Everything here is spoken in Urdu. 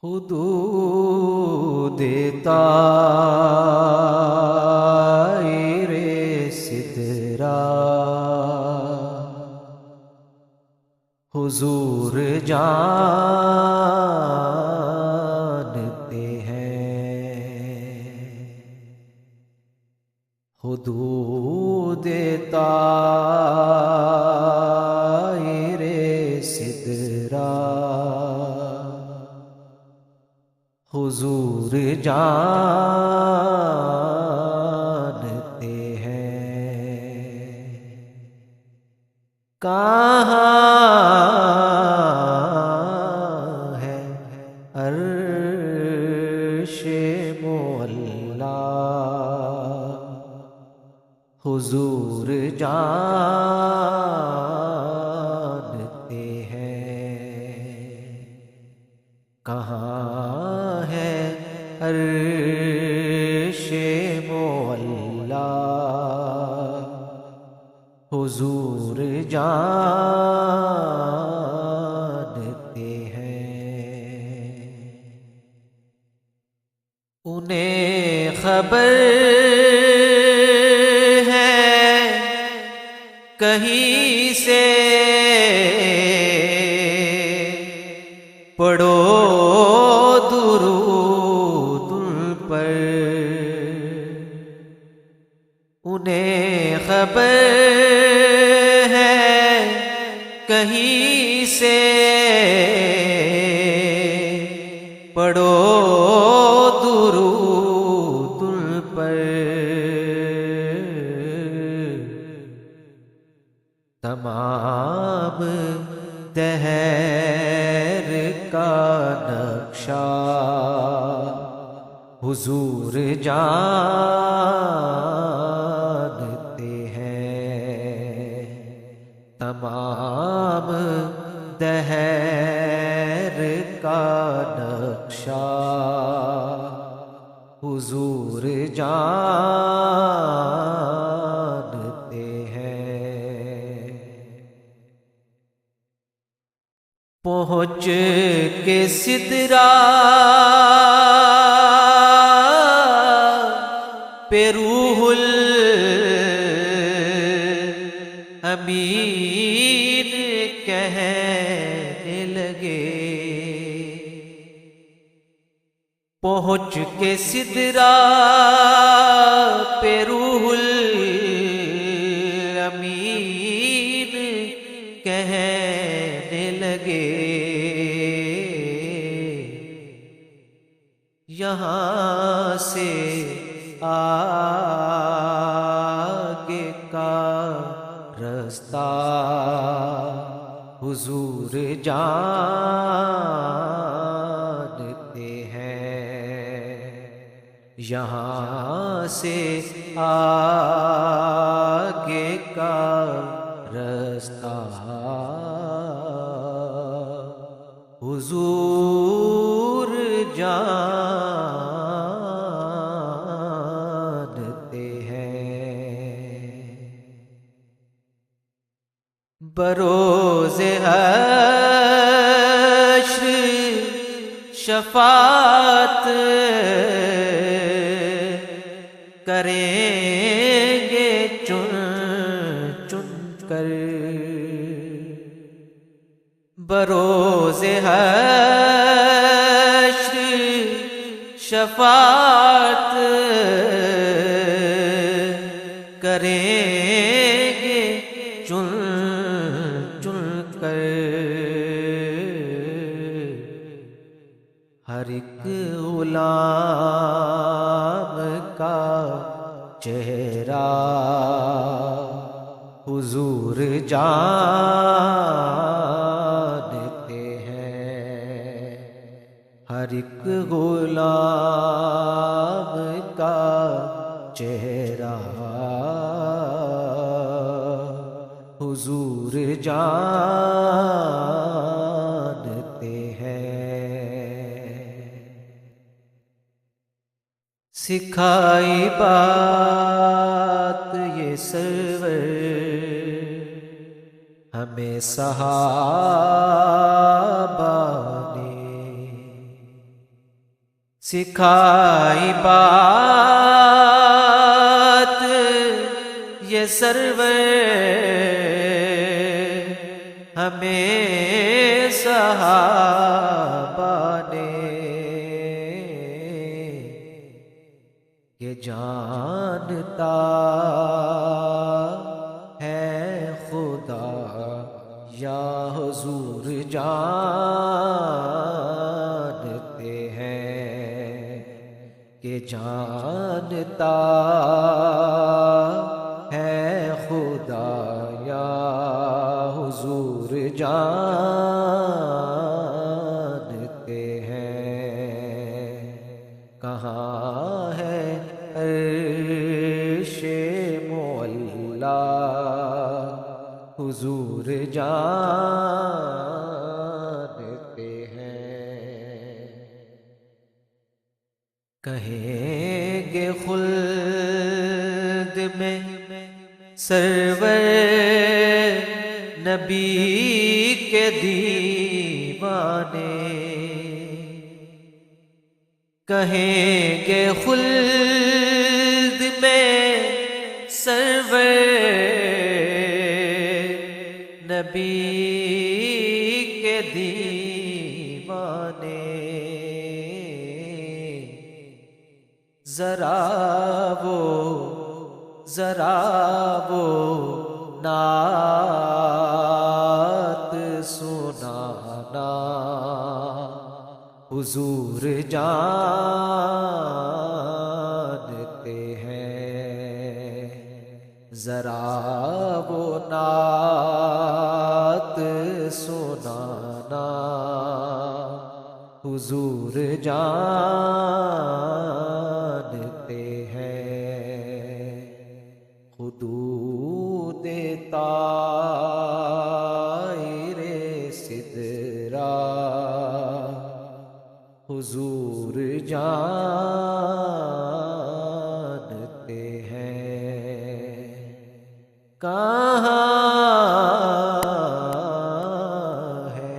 حدود طائر سدرا حضور جانتے ہیں، حدود طائر سدرا حضور جانتے ہیں، کہاں ہے عرش معلا حضور جانتے ہیں، کہاں ہے عرش معلا حضور جانتے ہیں، انہیں خبر ہے کہیں سے پڑھو درود پر، انہیں خبر ہے کہیں سے پڑھو درود پر، تمام دہر کا نقشہ حضور جانتے ہیں، تمام دہر کا نقشہ حضور جانتے ہیں، پہنچ کے سدرا پہ روح الامین کہنے لگے، پہنچ کے سدرا پہ روح الامین کہنے لگے، یہاں سے آگے کا رستہ حضور جانتے ہیں، یہاں سے آگے کا رستہ حضور جانتے ہیں، بروز حشر شفاعت کریں گے چن چن کر، بروز حشر شفاعت کریں گے چن چن کر، ہر ایک غلام کا چہرہ حضور جانتے ہیں، ہر ایک غلام کا چہرہ حضور جانتے ہیں، سکھائی بات یہ سرور ہمیں صحابہ نے، سکھائی بات یہ سرور ہمیں صحابہ نے کہ جانتا ہے خدا یا حضور جانتے ہیں کہ جانتا ہے خدا یا حضور جانتے ہیں کہاں ہے عرش معلا حضور جانتے ہیں کہیں گے خلد میں سرور نبی کے دیوانے کہیں گے خلد میں سرور نبی کے دیوانے ذرا وہ نعت سنانا حضور جانتے ہیں ذرا وہ نعت سنانا حضور جانتے ہیں حدود طائر سدرا حضور جانتے ہیں کہاں ہے